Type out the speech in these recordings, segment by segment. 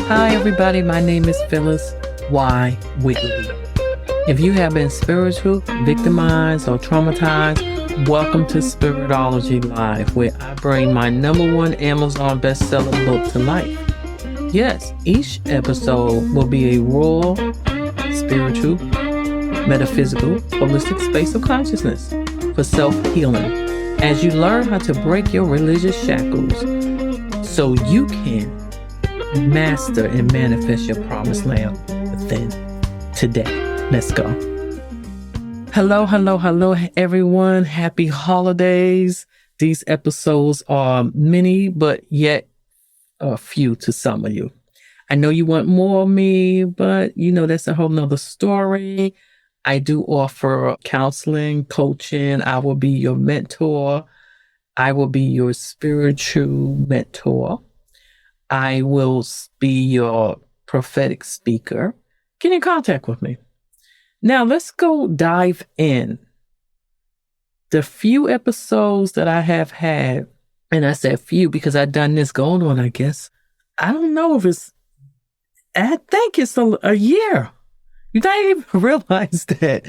Hi, everybody. My name is Phyllis Y. Whitley. If you have been spiritual, victimized, or traumatized, welcome to Spiritology Live, where I bring my #1 Amazon bestseller book to life. Yes, each episode will be a raw, spiritual, metaphysical, holistic space of consciousness for self-healing as you learn how to break your religious shackles so you can master and manifest your promised land within today. Let's go. Hello, everyone. Happy holidays. These episodes are many, but yet a few to some of you. I know you want more of me, but that's a whole nother story. I do offer counseling, coaching. I will be your mentor. I will be your spiritual mentor. I will be your prophetic speaker. Get in contact with me. Now, let's go dive in. The few episodes that I have had, and I said few because I've done this going on, I guess. I don't know if I think it's a year. You didn't even realize that.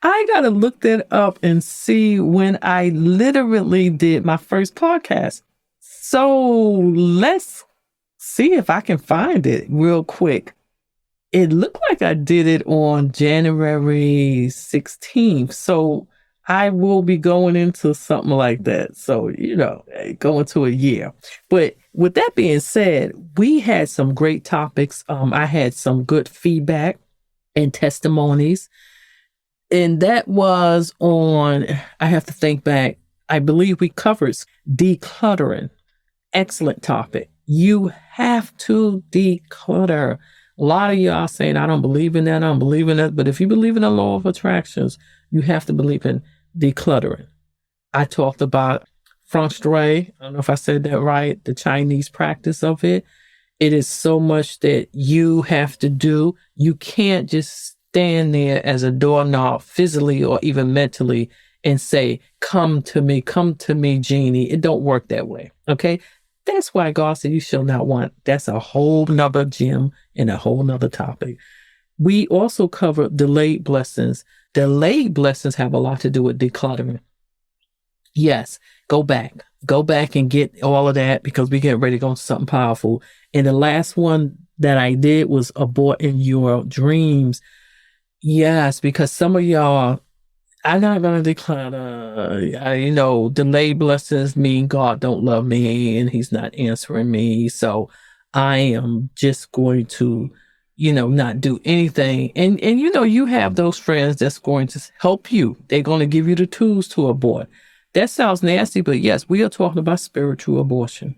I got to look that up and see when I literally did my first podcast. So let's see if I can find it real quick. It looked like I did it on January 16th. So I will be going into something like that. So, going to a year. But with that being said, we had some great topics. I had some good feedback and testimonies. And that was on, I have to think back, I believe we covered decluttering. Excellent topic. You have to declutter. A lot of y'all saying, I don't believe in that, I don't believe in that. But if you believe in the law of attractions, you have to believe in decluttering. I talked about feng shui. I don't know if I said that right. The Chinese practice of it. It is so much that you have to do. You can't just stand there as a doorknob physically or even mentally and say, come to me, genie. It don't work that way. Okay. That's why God said you shall not want. That's a whole nother gem and a whole nother topic. We also cover delayed blessings. Delayed blessings have a lot to do with decluttering. Yes, go back and get all of that because we get ready to go into something powerful. And the last one that I did was aborting your dreams. Yes, because some of y'all, I'm not going to declutter. Delayed blessings mean God don't love me and he's not answering me. So I am just going to, not do anything. And you have those friends that's going to help you. They're going to give you the tools to abort. That sounds nasty, but yes, we are talking about spiritual abortion.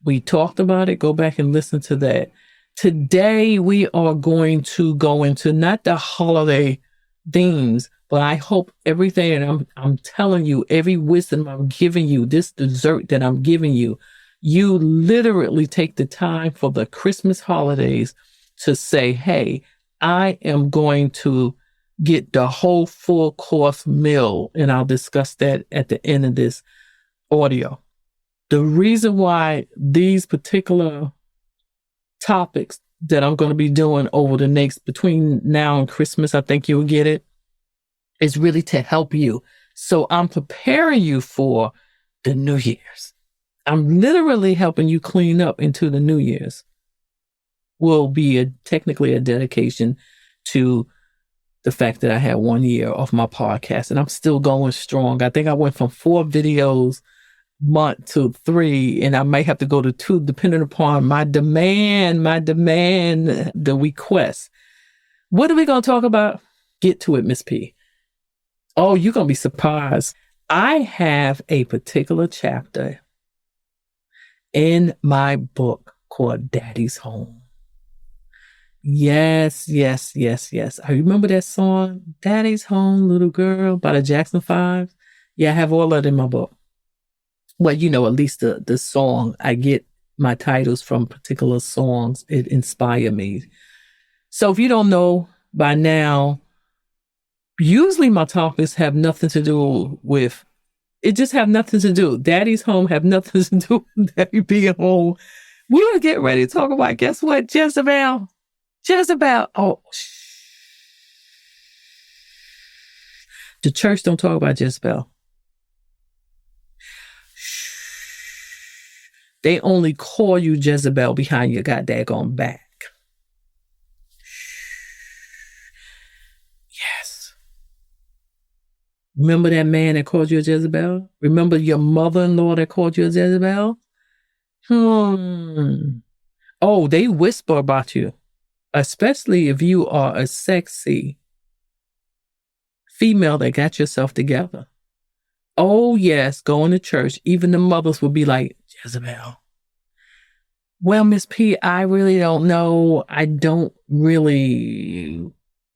We talked about it. Go back and listen to that. Today, we are going to go into not the holiday themes, but I hope everything that I'm telling you, every wisdom I'm giving you, this dessert that I'm giving you, you literally take the time for the Christmas holidays to say, hey, I am going to get the whole full course meal. And I'll discuss that at the end of this audio. The reason why these particular topics that I'm going to be doing over the next, between now and Christmas, I think you'll get it, is really to help you. So I'm preparing you for the New Year's. I'm literally helping you clean up into the New Year's. Will be technically a dedication to the fact that I had 1 year of my podcast and I'm still going strong. I think I went from 4 videos month to 3, and I may have to go to 2 depending upon my demand, the request. What are we going to talk about? Get to it, Miss P. Oh, you're going to be surprised. I have a particular chapter in my book called Daddy's Home. Yes. I remember that song, Daddy's Home, Little Girl, by the Jackson 5. Yeah, I have all that in my book. Well, at least the song, I get my titles from particular songs. It inspire me. So if you don't know by now, usually my topics have nothing to do with, it just have nothing to do. Daddy's home have nothing to do with Daddy being home. We were getting ready to talk about, guess what? Jezebel. Jezebel. Oh, the church don't talk about Jezebel. They only call you Jezebel behind your goddamn back. Yes. Remember that man that called you a Jezebel? Remember your mother-in-law that called you a Jezebel? Oh, they whisper about you, especially if you are a sexy female that got yourself together. Oh, yes, going to church. Even the mothers will be like, Jezebel. Well, Miss P, I really don't know. I don't really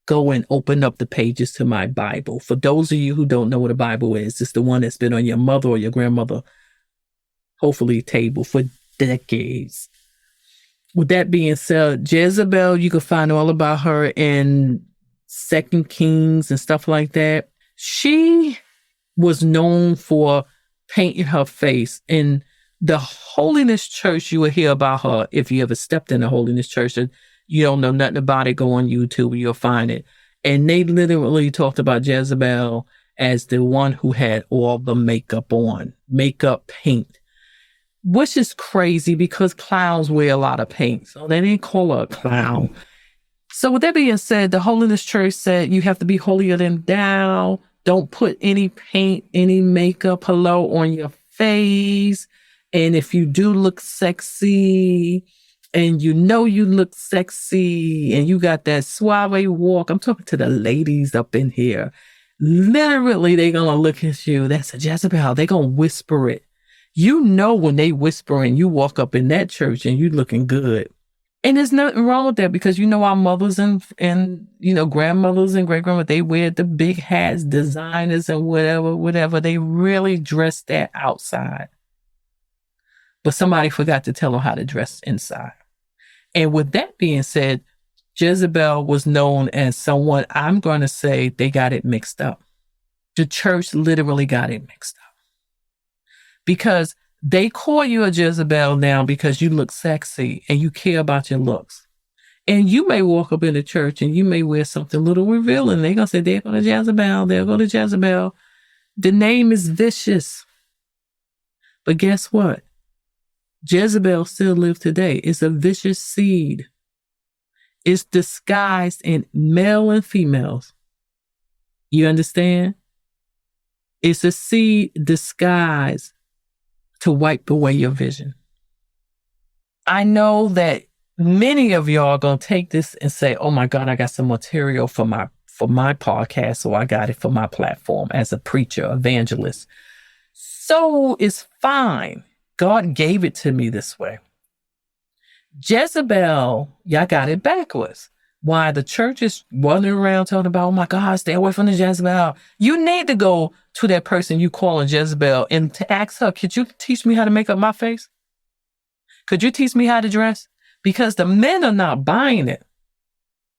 go and open up the pages to my Bible. For those of you who don't know what a Bible is, it's the one that's been on your mother or your grandmother, hopefully, table for decades. With that being said, Jezebel, you can find all about her in 2 Kings and stuff like that. She was known for painting her face. In the holiness church, you will hear about her. If you ever stepped in a holiness church and you don't know nothing about it, go on YouTube, you'll find it. And they literally talked about Jezebel as the one who had all the makeup on, makeup paint, which is crazy because clowns wear a lot of paint. So they didn't call her a clown. So with that being said, the holiness church said you have to be holier than thou. Don't put any paint, any makeup, on your face. And if you do look sexy and you know you look sexy and you got that suave walk, I'm talking to the ladies up in here. Literally, they're going to look at you. That's a Jezebel. They're going to whisper it. You know when they whisper and you walk up in that church and you looking good. And there's nothing wrong with that because our mothers and grandmothers and great grandmothers, they wear the big hats, designers and whatever. They really dress that outside. But somebody forgot to tell them how to dress inside. And with that being said, Jezebel was known as someone, I'm going to say they got it mixed up. The church literally got it mixed up. Because they call you a Jezebel now because you look sexy and you care about your looks. And you may walk up in the church and you may wear something a little revealing. They're going to say, they're going to Jezebel. They'll go to Jezebel. The name is vicious. But guess what? Jezebel still lives today. It's a vicious seed. It's disguised in male and females. You understand? It's a seed disguised to wipe away your vision. I know that many of y'all are going to take this and say, oh my God, I got some material for my podcast, so I got it for my platform as a preacher, evangelist. So it's fine. God gave it to me this way. Jezebel, y'all got it backwards. Why the church is running around talking about, oh my God, stay away from the Jezebel. You need to go to that person you calling Jezebel and to ask her, could you teach me how to make up my face? Could you teach me how to dress? Because the men are not buying it.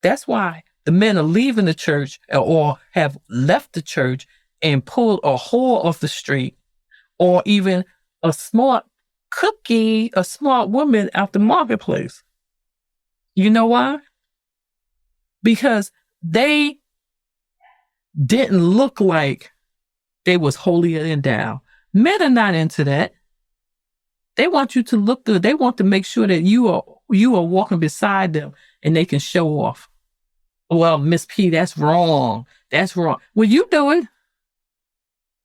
That's why the men are leaving the church or have left the church and pulled a whore off the street or even a smart cookie, a smart woman out the marketplace. You know why? Because they didn't look like they was holier than thou. Men are not into that. They want you to look good. They want to make sure that you are walking beside them and they can show off. Well, Miss P, that's wrong. That's wrong. Well, you do it.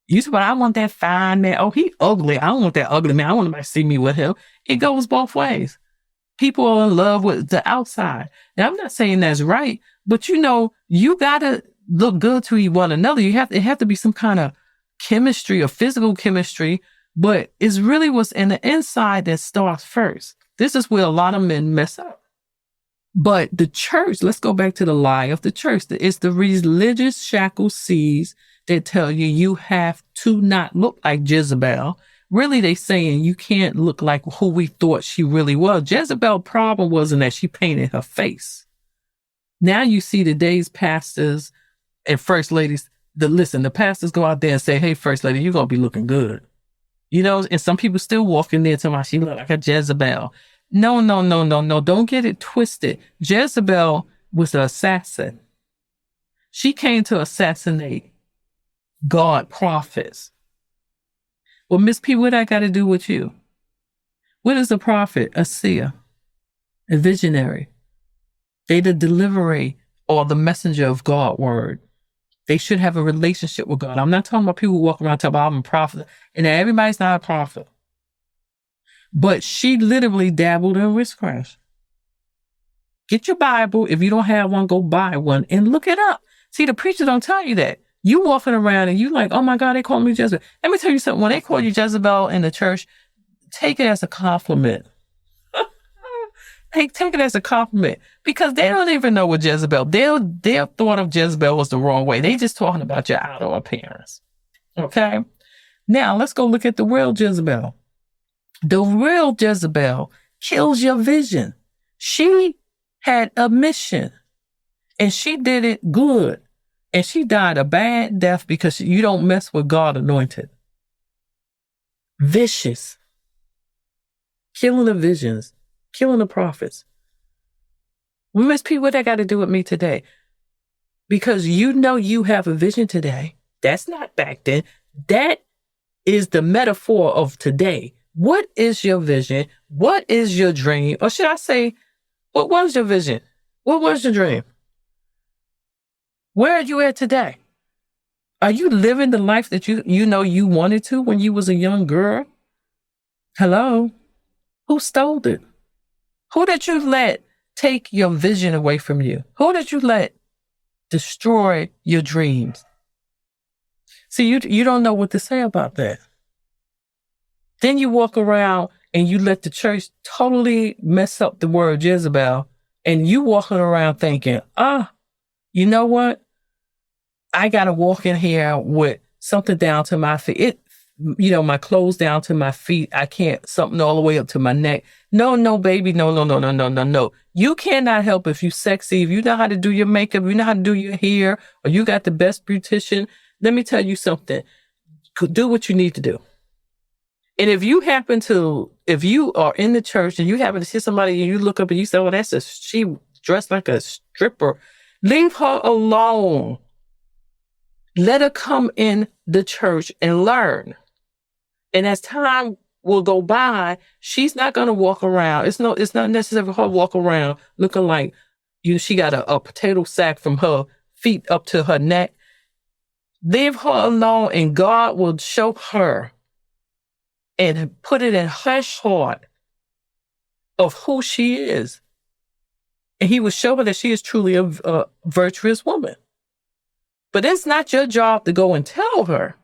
You say, but I want that fine man. Oh, he ugly. I don't want that ugly man. I want somebody to see me with him. It goes both ways. People are in love with the outside. Now, I'm not saying that's right, but you got to look good to one another. It have to be some kind of chemistry or physical chemistry, but it's really what's in the inside that starts first. This is where a lot of men mess up. But the church, let's go back to the lie of the church. It's the religious shackle seeds that tell you have to not look like Jezebel. Really, they saying you can't look like who we thought she really was. Jezebel's problem wasn't that she painted her face. Now you see today's pastors and first ladies, the pastors go out there and say, hey, first lady, you're going to be looking good. And some people still walk in there talking about she look like a Jezebel. No, no, no, no, no. Don't get it twisted. Jezebel was an assassin. She came to assassinate God prophets. Well, Miss P, what I got to do with you? What is a prophet? A seer, a visionary. They the deliverer or the messenger of God's word. They should have a relationship with God. I'm not talking about people who walk around talking about I'm a prophet, and everybody's not a prophet. But she literally dabbled in witchcraft. Get your Bible. If you don't have one, go buy one and look it up. See, the preacher don't tell you that. You walking around and you like, oh my God, they call me Jezebel. Let me tell you something. When they call you Jezebel in the church, take it as a compliment. Take it as a compliment because they don't even know what Jezebel. Their thought of Jezebel was the wrong way. They just talking about your outer appearance. Okay. Now let's go look at the real Jezebel. The real Jezebel kills your vision. She had a mission and she did it good. And she died a bad death because you don't mess with God anointed. Vicious. Killing the visions. Killing the prophets. Well, Miss P, what that got to do with me today? Because you know you have a vision today. That's not back then. That is the metaphor of today. What is your vision? What is your dream? Or should I say, what was your vision? What was your dream? Where are you at today? Are you living the life that you know you wanted to when you was a young girl? Hello? Who stole it? Who did you let take your vision away from you? Who did you let destroy your dreams? See, you don't know what to say about that. Then you walk around and you let the church totally mess up the word Jezebel, and you walking around thinking, you know what? I got to walk in here with something down to my feet. My clothes down to my feet. I can't, something all the way up to my neck. No, baby. No. You cannot help if you sexy, if you know how to do your makeup, you know how to do your hair, or you got the best beautician. Let me tell you something. Do what you need to do. And if you are in the church and you happen to see somebody and you look up and you say, oh, she dressed like a stripper, leave her alone. Let her come in the church and learn. And as time will go by, she's not going to walk around. It's not necessary for her to walk around looking like she got a potato sack from her feet up to her neck. Leave her alone and God will show her and put it in her heart of who she is. And he will show her that she is truly a virtuous woman. But it's not your job to go and tell her.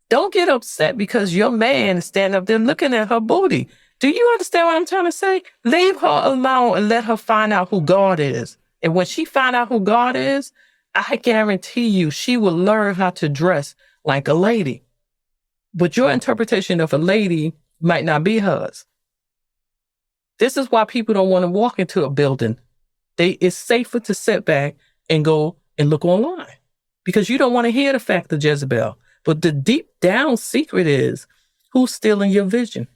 Don't get upset because your man is standing up there looking at her booty. Do you understand what I'm trying to say? Leave her alone and let her find out who God is. And when she find out who God is, I guarantee you she will learn how to dress like a lady. But your interpretation of a lady might not be hers. This is why people don't want to walk into a building. It's safer to sit back and go and look online because you don't want to hear the fact of Jezebel. But the deep down secret is who's stealing your vision.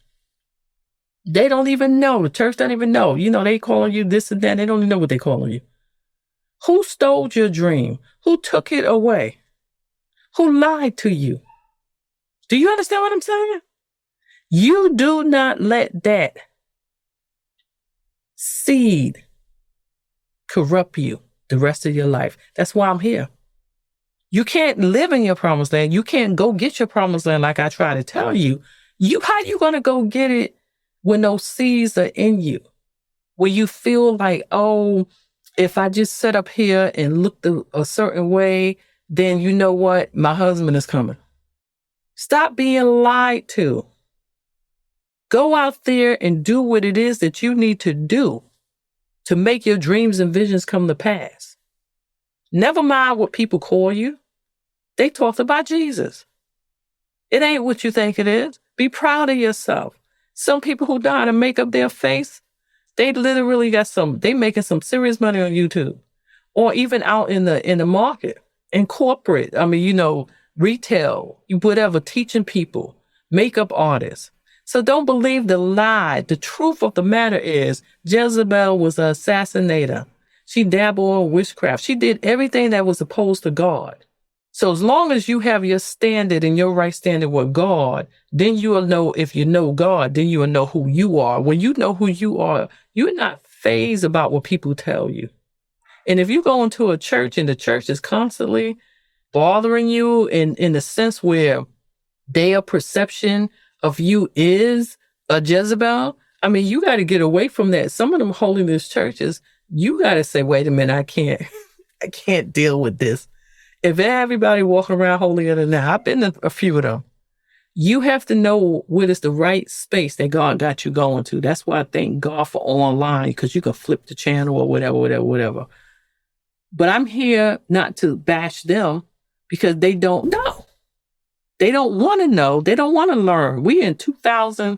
They don't even know. The church don't even know. They calling you this and that. They don't even know what they calling you. Who stole your dream? Who took it away? Who lied to you? Do you understand what I'm saying? You do not let that seed corrupt you the rest of your life. That's why I'm here. You can't live in your promised land. You can't go get your promised land like I try to tell you. How you going to go get it when those seeds are in you? When you feel like, oh, if I just sit up here and look a certain way, then you know what? My husband is coming. Stop being lied to. Go out there and do what it is that you need to do to make your dreams and visions come to pass. Never mind what people call you. They talked about Jesus. It ain't what you think it is. Be proud of yourself. Some people who die to make up their face, they literally they making some serious money on YouTube or even out in the market, in corporate. Retail, whatever, teaching people, makeup artists. So don't believe the lie. The truth of the matter is Jezebel was an assassinator. She dabbled in witchcraft. She did everything that was opposed to God. So as long as you have your standard and your right standard with God, then you will know, if you know God, then you will know who you are. When you know who you are, you're not fazed about what people tell you. And if you go into a church and the church is constantly bothering you in the sense where their perception of you is a Jezebel, I mean, you got to get away from that. Some of them holiness churches, you got to say, wait a minute, I can't deal with this. If everybody walking around holier than thou, I've been to a few of them. You have to know what is the right space that God got you going to. That's why I thank God for online, because you can flip the channel or whatever. But I'm here not to bash them because they don't know. They don't want to know. They don't want to learn. We in 22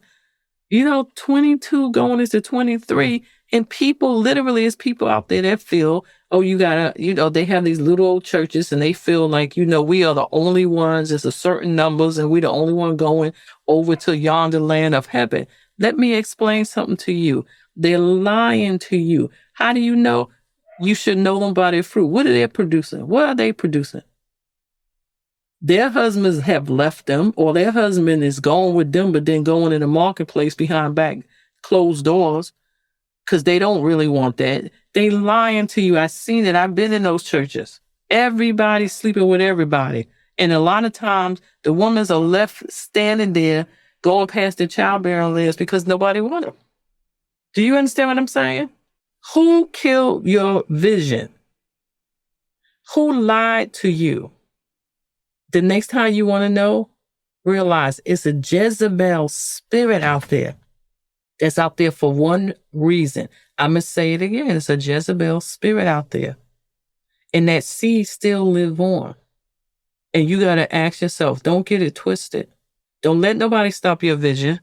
going into 23. And people, literally, is people out there that feel, oh, you gotta, they have these little old churches and they feel like, we are the only ones. There's a certain numbers and we're the only one going over to yonder land of heaven. Let me explain something to you. They're lying to you. How do you know? You should know them by their fruit. What are they producing? What are they producing? Their husbands have left them, or their husband is gone with them, but then going in the marketplace behind back closed doors, because they don't really want that. They lying to you. I've seen it. I've been in those churches. Everybody's sleeping with everybody. And a lot of times the women are left standing there going past their childbearing list because nobody wants them. Do you understand what I'm saying? Who killed your vision? Who lied to you? The next time you want to know, realize it's a Jezebel spirit out there. That's out there for one reason. I'm going to say it again. It's a Jezebel spirit out there. And that seed still live on. And you got to ask yourself, don't get it twisted. Don't let nobody stop your vision.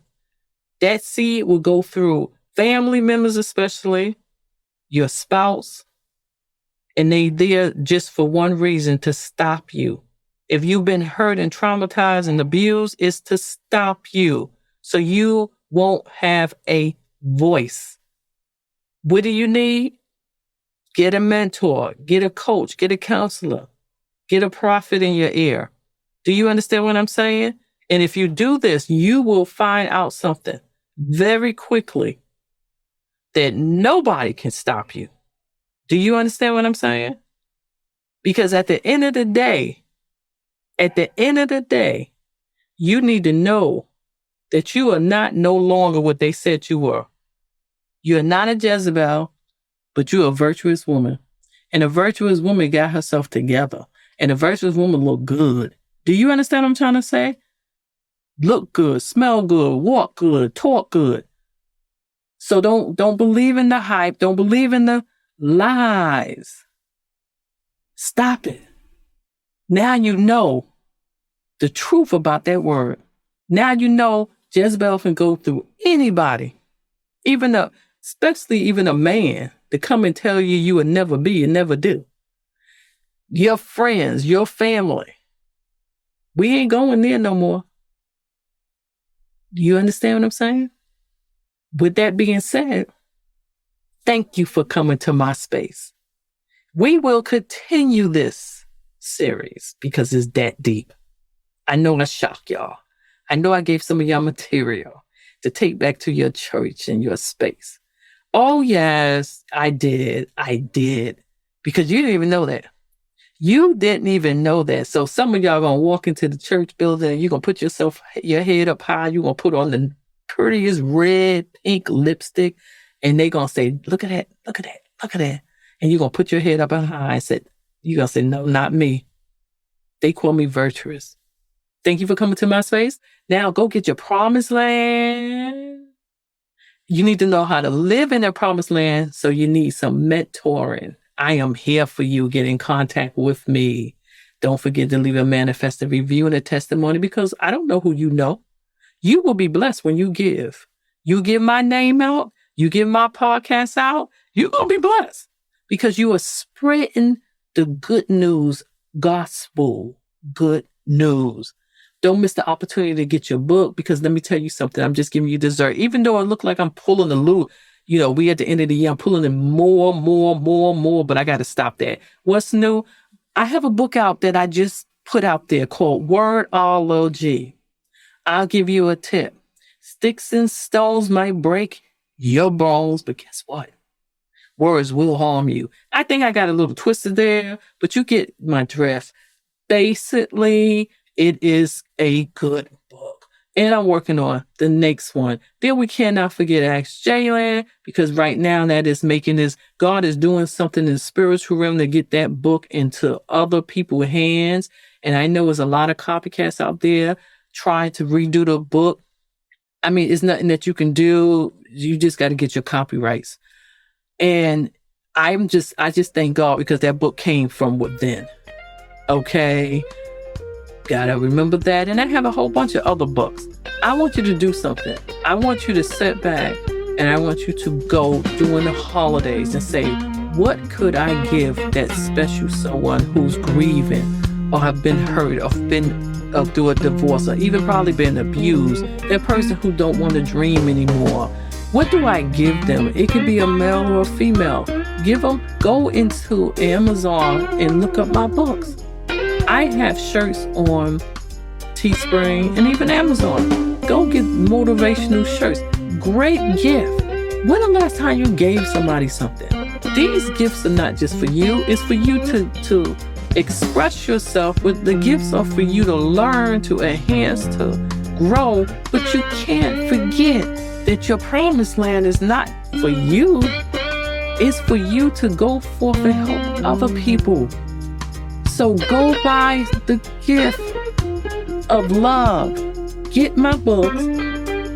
That seed will go through family members, especially your spouse. And they there just for one reason, to stop you. If you've been hurt and traumatized and abused, it's to stop you. So you won't have a voice. What do you need? Get a mentor, get a coach, get a counselor, get a prophet in your ear. Do you understand what I'm saying? And if you do this, you will find out something very quickly that nobody can stop you. Do you understand what I'm saying? Because at the end of the day, you need to know that you are not no longer what they said you were. You're not a Jezebel, but you're a virtuous woman. And a virtuous woman got herself together. And a virtuous woman look good. Do you understand what I'm trying to say? Look good, smell good, walk good, talk good. So don't believe in the hype. Don't believe in the lies. Stop it. Now you know the truth about that word. Now you know Jezebel can go through anybody, especially even a man, to come and tell you you would never be and never do. Your friends, your family. We ain't going there no more. Do you understand what I'm saying? With that being said, thank you for coming to my space. We will continue this series because it's that deep. I know I shocked y'all. I know I gave some of y'all material to take back to your church and your space. Oh, yes, I did. Because you didn't even know that. You didn't even know that. So some of y'all going to walk into the church building and you're going to put your head up high. You're going to put on the prettiest red, pink lipstick. And they going to say, look at that. And you're going to put your head up high and say, you're going to say, no, not me. They call me virtuous. Thank you for coming to my space. Now go get your promised land. You need to know how to live in that promised land. So you need some mentoring. I am here for you. Get in contact with me. Don't forget to leave a manifested review and a testimony, because I don't know who you know. You will be blessed when you give. You give my name out. You give my podcast out. You're going to be blessed because you are spreading the good news, gospel, good news. Don't miss the opportunity to get your book, because let me tell you something. I'm just giving you dessert. Even though it look like I'm pulling the loot, we at the end of the year, I'm pulling in more, but I got to stop that. What's new? I have a book out that I just put out there called Wordology. I'll give you a tip. Sticks and stones might break your bones, but guess what? Words will harm you. I think I got a little twisted there, but you get my drift. Basically, it is a good book. And I'm working on the next one. Then we cannot forget Ask Jalen, because right now that is making this, God is doing something in the spiritual realm to get that book into other people's hands. And I know there's a lot of copycats out there trying to redo the book. I mean, it's nothing that you can do. You just got to get your copyrights. And I just thank God, because that book came from within. Okay. Gotta remember that. And I have a whole bunch of other books. I want you to do something. I want you to sit back and I want you to go during the holidays and say, what could I give that special someone who's grieving or have been hurt or been through a divorce or even probably been abused, that person who don't want to dream anymore? What do I give them? It could be a male or a female. Go into Amazon and look up my books. I have shirts on Teespring and even Amazon. Go get motivational shirts. Great gift. When the last time you gave somebody something? These gifts are not just for you. It's for you to express yourself. With the gifts are for you to learn, to enhance, to grow. But you can't forget that your promised land is not for you. It's for you to go forth and help other people. So go buy the gift of love. Get my books.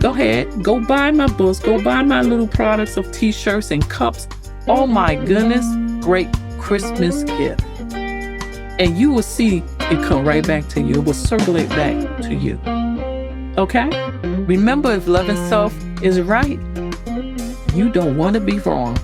Go ahead. Go buy my books. Go buy my little products of t-shirts and cups. Oh my goodness. Great Christmas gift. And you will see it come right back to you. It will circulate back to you. Okay? Remember, if loving self is right, you don't want to be wrong.